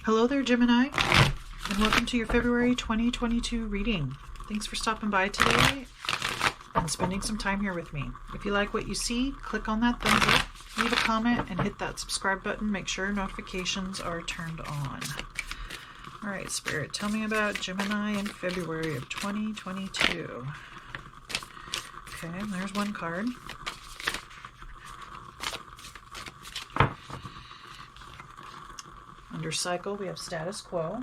Hello there, Gemini, and welcome to your February 2022 reading. Thanks for stopping by today and spending some time here with me. If you like what you see, click on that thumbs up, leave a comment, and hit that subscribe button. Make sure notifications are turned on. All right, Spirit, tell me about Gemini in February of 2022. Okay, there's one card. Under cycle, we have status quo.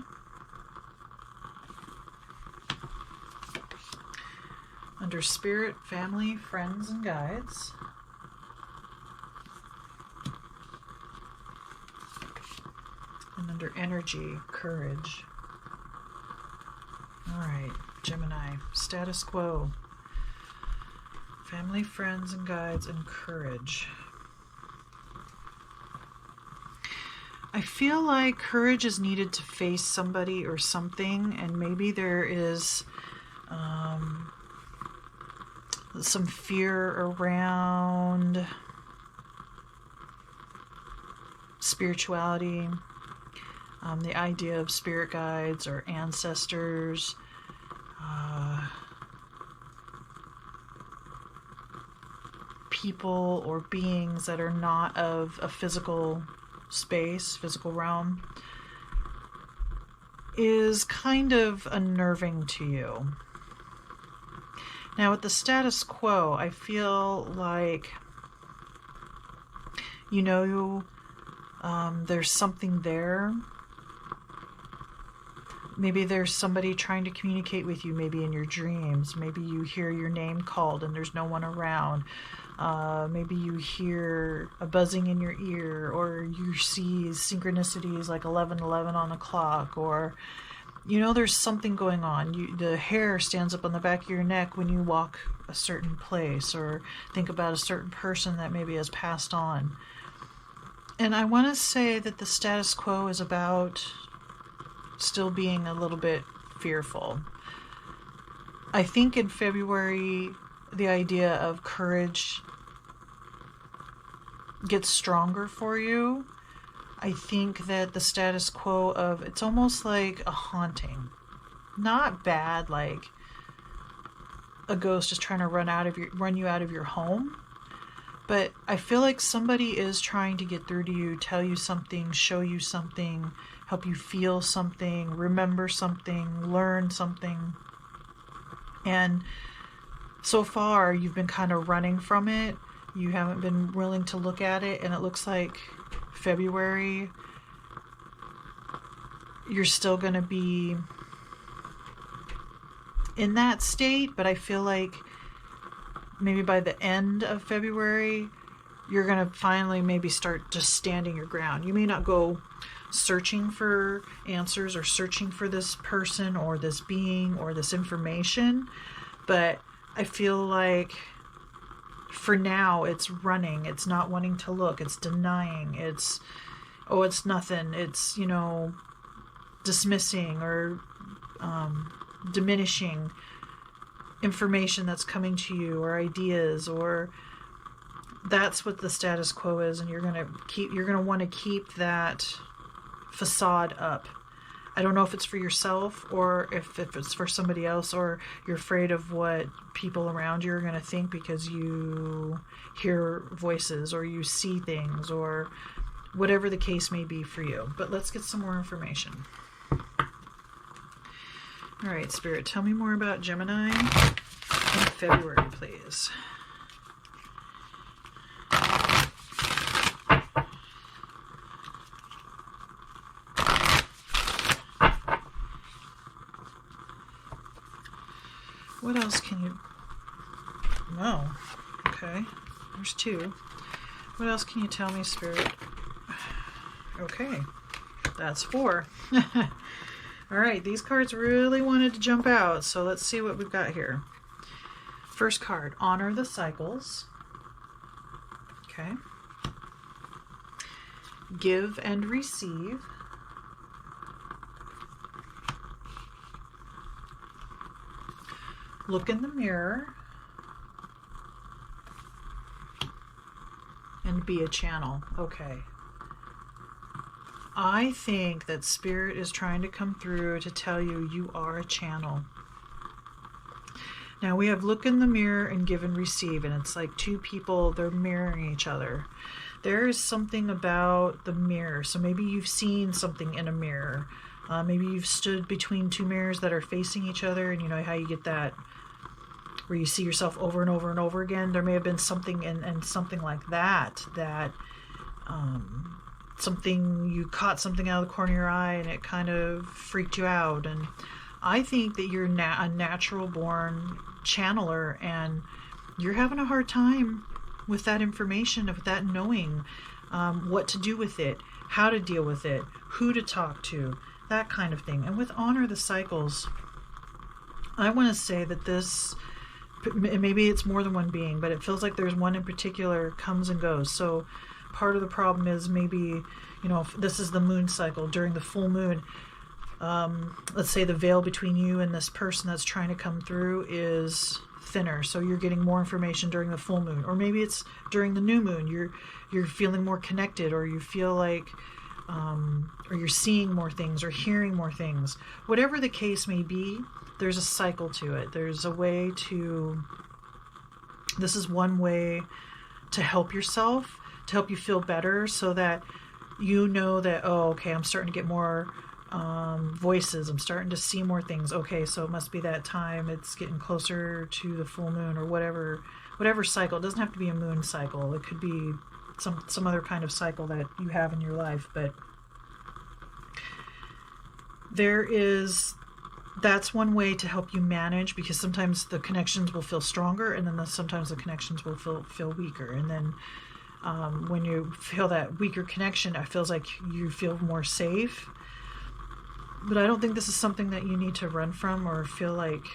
Under spirit, family, friends, and guides. And under energy, courage. All right, Gemini, status quo, family, friends, and guides, and courage. I feel like courage is needed to face somebody or something, and maybe there is some fear around spirituality, the idea of spirit guides or ancestors, people or beings that are not of a physical space, physical realm, is kind of unnerving to you. Now with the status quo, I feel like, there's something there. Maybe there's somebody trying to communicate with you, maybe in your dreams. Maybe you hear your name called and there's no one around. Maybe you hear a buzzing in your ear, or you see synchronicities like 11:11 on a clock, or there's something going on. The hair stands up on the back of your neck when you walk a certain place, or think about a certain person that maybe has passed on. And I want to say that the status quo is about still being a little bit fearful. I think in February, the idea of courage gets stronger for you. I think that the status quo of, it's almost like a haunting. Not bad, like a ghost just trying to run you out of your home. But I feel like somebody is trying to get through to you, tell you something, show you something, help you feel something, remember something, learn something. And so far, you've been kind of running from it. You haven't been willing to look at it, and it looks like February, you're still going to be in that state, but I feel like maybe by the end of February, you're going to finally maybe start just standing your ground. You may not go searching for answers or searching for this person or this being or this information, but I feel like for now it's running, it's not wanting to look, it's denying, it's nothing, it's dismissing or diminishing information that's coming to you, or ideas, or that's what the status quo is. And you're going to want to keep that facade up. I don't know if it's for yourself or if it's for somebody else, or you're afraid of what people around you are going to think because you hear voices or you see things, or whatever the case may be for you. But let's get some more information. All right, Spirit, tell me more about Gemini in February, please. What else can you... No. Okay. There's two. What else can you tell me, Spirit? Okay. That's 4. All right. These cards really wanted to jump out, so let's see what we've got here. First card, honor the cycles. Okay. Give and receive. Look in the mirror. And be a channel. Okay. I think that Spirit is trying to come through to tell you you are a channel. Now we have look in the mirror and give and receive, and it's like two people, they're mirroring each other. There is something about the mirror. So maybe you've seen something in a mirror. Maybe you've stood between two mirrors that are facing each other, and you know how you get that where you see yourself over and over and over again. There may have been something and something like that, something, you caught something out of the corner of your eye and it kind of freaked you out. And I think that you're a natural born channeler, and you're having a hard time with that information, of that knowing what to do with it, how to deal with it, who to talk to, that kind of thing. And with honor the cycles, I want to say that this, maybe it's more than one being, but it feels like there's one in particular comes and goes. So part of the problem is maybe, you know, if this is the moon cycle during the full moon, let's say the veil between you and this person that's trying to come through is thinner, so you're getting more information during the full moon. Or maybe it's during the new moon, you're feeling more connected, or you feel like or you're seeing more things or hearing more things. Whatever the case may be, there's a cycle to it. There's a way to, this is one way to help yourself, to help you feel better, so that you know that, oh, okay, I'm starting to get more voices, I'm starting to see more things. Okay, so it must be that time, it's getting closer to the full moon, or whatever cycle. It doesn't have to be a moon cycle. It could be some other kind of cycle that you have in your life. But that's one way to help you manage, because sometimes the connections will feel stronger, and then sometimes the connections will feel weaker. And then when you feel that weaker connection, it feels like you feel more safe. But I don't think this is something that you need to run from or feel like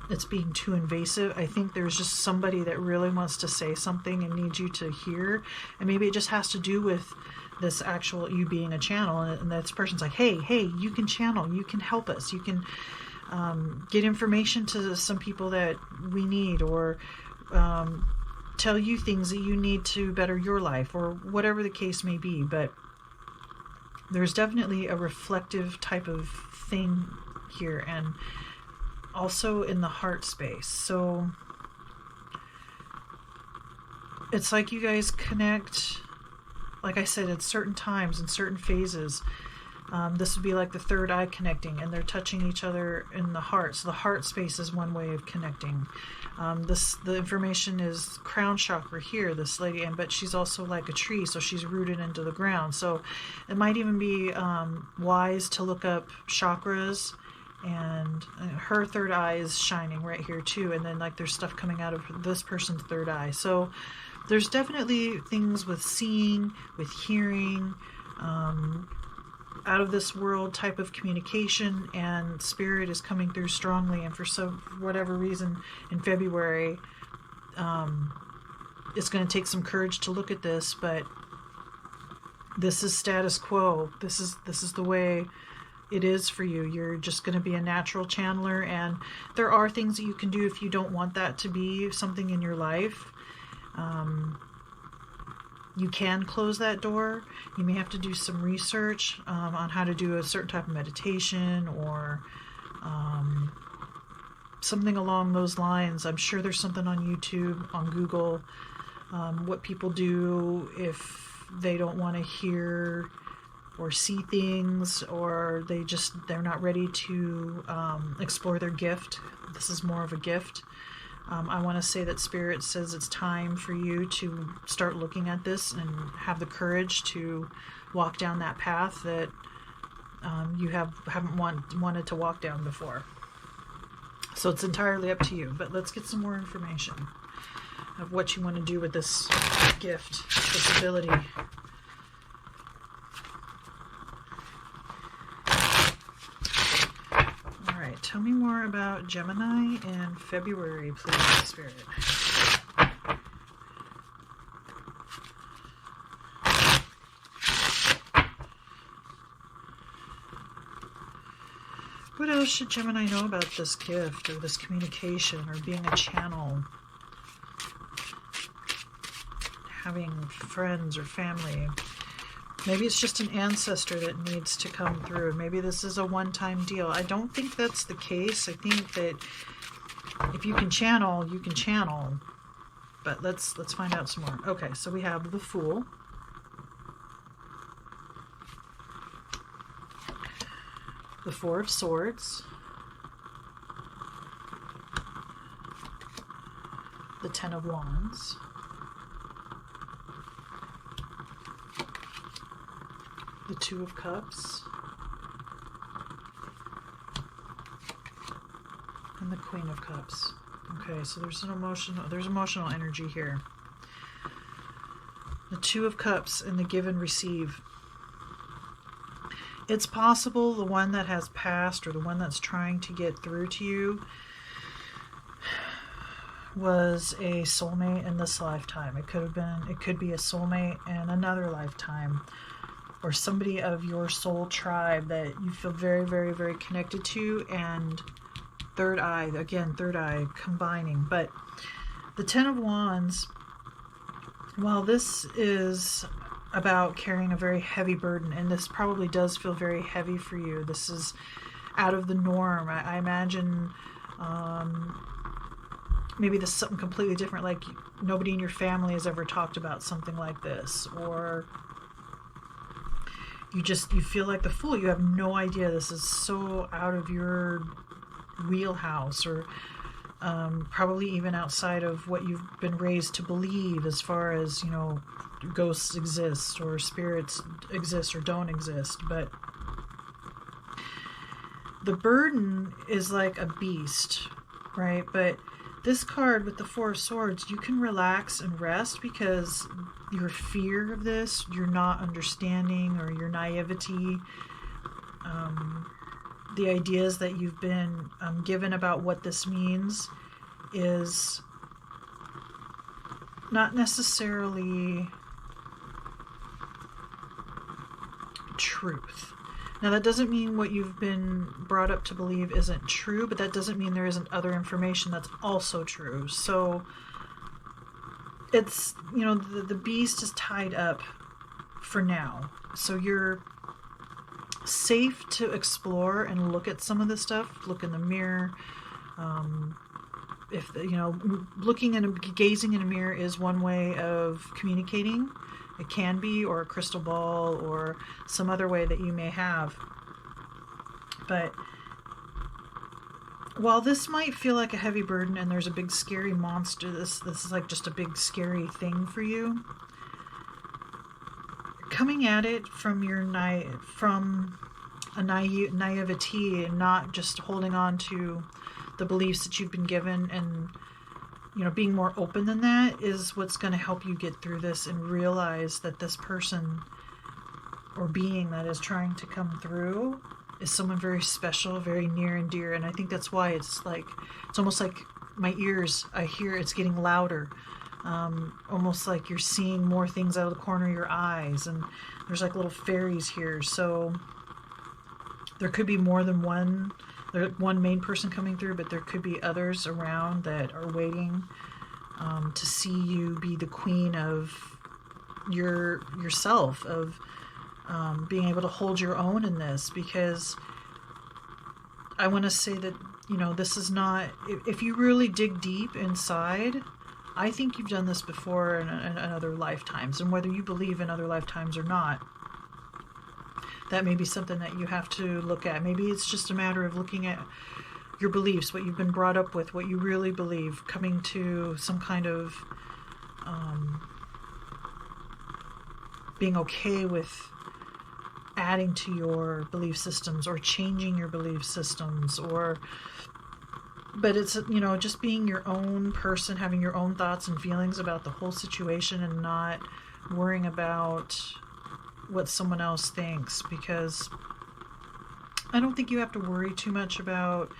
it's being too invasive. I think there's just somebody that really wants to say something and needs you to hear. And maybe it just has to do with this actual you being a channel. And this person's like, hey, you can channel. You can help us. You can get information to some people that we need, or tell you things that you need to better your life, or whatever the case may be. But there's definitely a reflective type of thing here, and also in the heart space. So it's like you guys connect, like I said, at certain times and certain phases. This would be like the third eye connecting, and they're touching each other in the heart. So the heart space is one way of connecting. The information is crown chakra here, this lady, but she's also like a tree, so she's rooted into the ground. So it might even be wise to look up chakras, and her third eye is shining right here too. And then like there's stuff coming out of this person's third eye. So there's definitely things with seeing, with hearing, out of this world type of communication, and Spirit is coming through strongly. And for whatever reason in February, it's going to take some courage to look at this, but this is status quo. This is the way it is for you. You're just going to be a natural channeler, and there are things that you can do if you don't want that to be something in your life. You can close that door. You may have to do some research on how to do a certain type of meditation, or something along those lines. I'm sure there's something on YouTube, on Google, what people do if they don't want to hear or see things, or they're not ready to explore their gift. This is more of a gift. I want to say that Spirit says it's time for you to start looking at this and have the courage to walk down that path that you haven't wanted to walk down before. So it's entirely up to you. But let's get some more information of what you want to do with this gift, this ability. Tell me more about Gemini in February, please, Spirit. What else should Gemini know about this gift, or this communication, or being a channel? Having friends or family. Maybe it's just an ancestor that needs to come through. Maybe this is a one-time deal. I don't think that's the case. I think that if you can channel, you can channel. But let's find out some more. Okay, so we have the Fool. The Four of Swords. The Ten of Wands. The Two of Cups. And the Queen of Cups. Okay, so there's emotional energy here. The Two of Cups and the give and receive. It's possible the one that has passed or the one that's trying to get through to you was a soulmate in this lifetime. It could be a soulmate in another lifetime, or somebody of your soul tribe that you feel very, very, very connected to, and third eye combining. But the Ten of Wands, while this is about carrying a very heavy burden, and this probably does feel very heavy for you, this is out of the norm. I imagine maybe this is something completely different, like nobody in your family has ever talked about something like this, or you feel like the Fool. You have no idea. This is so out of your wheelhouse, or probably even outside of what you've been raised to believe as far as, ghosts exist or spirits exist or don't exist. But the burden is like a beast, right? But this card with the Four of Swords, you can relax and rest, because your fear of this, your not understanding, or your naivety, the ideas that you've been given about what this means is not necessarily truth. Now, that doesn't mean what you've been brought up to believe isn't true, but that doesn't mean there isn't other information that's also true. So it's, the beast is tied up for now. So you're safe to explore and look at some of this stuff. Look in the mirror. Gazing in a mirror is one way of communicating. It can be, or a crystal ball, or some other way that you may have. But while this might feel like a heavy burden and there's a big scary monster, this is like just a big scary thing for you. Coming at it from a naivety, and not just holding on to the beliefs that you've been given, and being more open than that, is what's going to help you get through this and realize that this person or being that is trying to come through is someone very special, very near and dear. And I think that's why it's almost like my ears, I hear it's getting louder. Almost like you're seeing more things out of the corner of your eyes, and there's like little fairies here. So there could be more than one main person coming through, but there could be others around that are waiting to see you be the queen of yourself, of being able to hold your own in this. Because I want to say that, this is not, if you really dig deep inside, I think you've done this before in other lifetimes. And whether you believe in other lifetimes or not, that may be something that you have to look at. Maybe it's just a matter of looking at your beliefs, what you've been brought up with, what you really believe, coming to some kind of being okay with adding to your belief systems or changing your belief systems, but it's, just being your own person, having your own thoughts and feelings about the whole situation, and not worrying about what someone else thinks. Because I don't think you have to worry too much about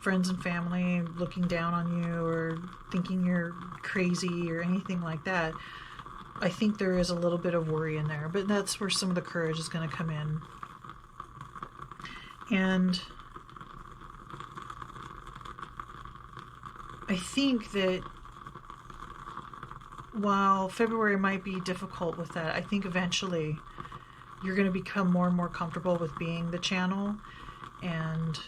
friends and family looking down on you or thinking you're crazy or anything like that. I think there is a little bit of worry in there, but that's where some of the courage is going to come in. And I think that while February might be difficult with that, I think eventually you're going to become more and more comfortable with being the channel, and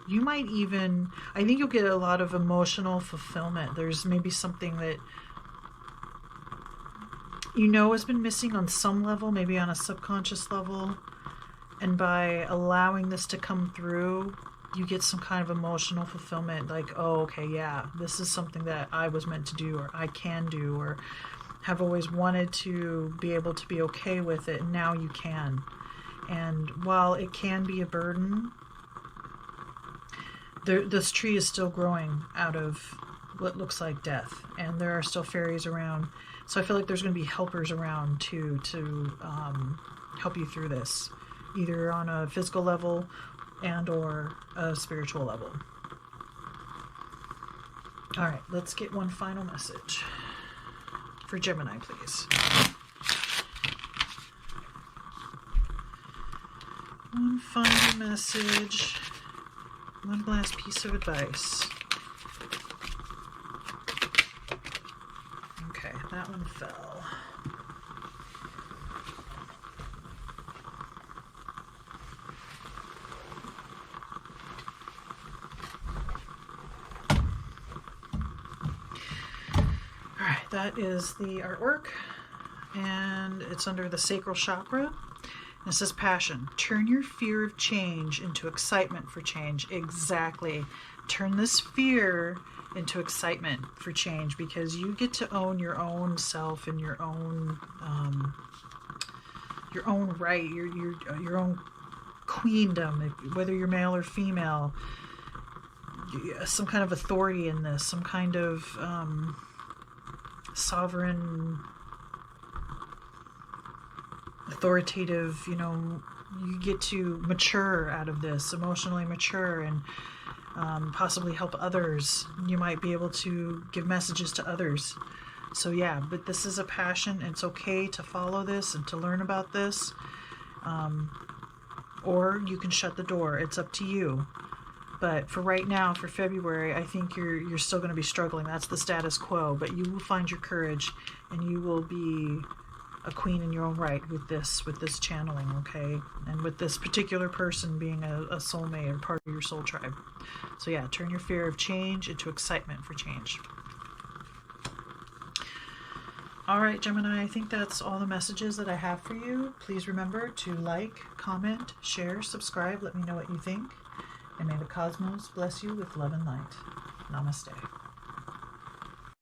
you might even, I think you'll get a lot of emotional fulfillment. There's maybe something that you know has been missing on some level, maybe on a subconscious level, and by allowing this to come through, you get some kind of emotional fulfillment, like, oh, okay, yeah, this is something that I was meant to do, or I can do, or have always wanted to be able to be okay with it, and now you can. And while it can be a burden, this tree is still growing out of what looks like death, and there are still fairies around. So I feel like there's going to be helpers around too, to help you through this, either on a physical level and or a spiritual level. All right, let's get one final message for Gemini, please. One final message. One last piece of advice. Okay, that one fell. All right, that is the artwork, and it's under the sacral chakra. It says passion. Turn your fear of change into excitement for change. Exactly. Turn this fear into excitement for change, because you get to own your own self and your own right, your own queendom, whether you're male or female. Some kind of authority in this, some kind of sovereign, authoritative, you get to mature out of this, emotionally mature, and possibly help others. You might be able to give messages to others. So yeah, but this is a passion. It's okay to follow this and to learn about this, or you can shut the door. It's up to you. But for right now, for February, I think you're still going to be struggling. That's the status quo, but you will find your courage, and you will be a queen in your own right with this channeling, okay? And with this particular person being a soulmate or part of your soul tribe. So yeah, turn your fear of change into excitement for change. All right, Gemini, I think that's all the messages that I have for you. Please remember to like, comment, share, subscribe. Let me know what you think. And may the cosmos bless you with love and light. Namaste.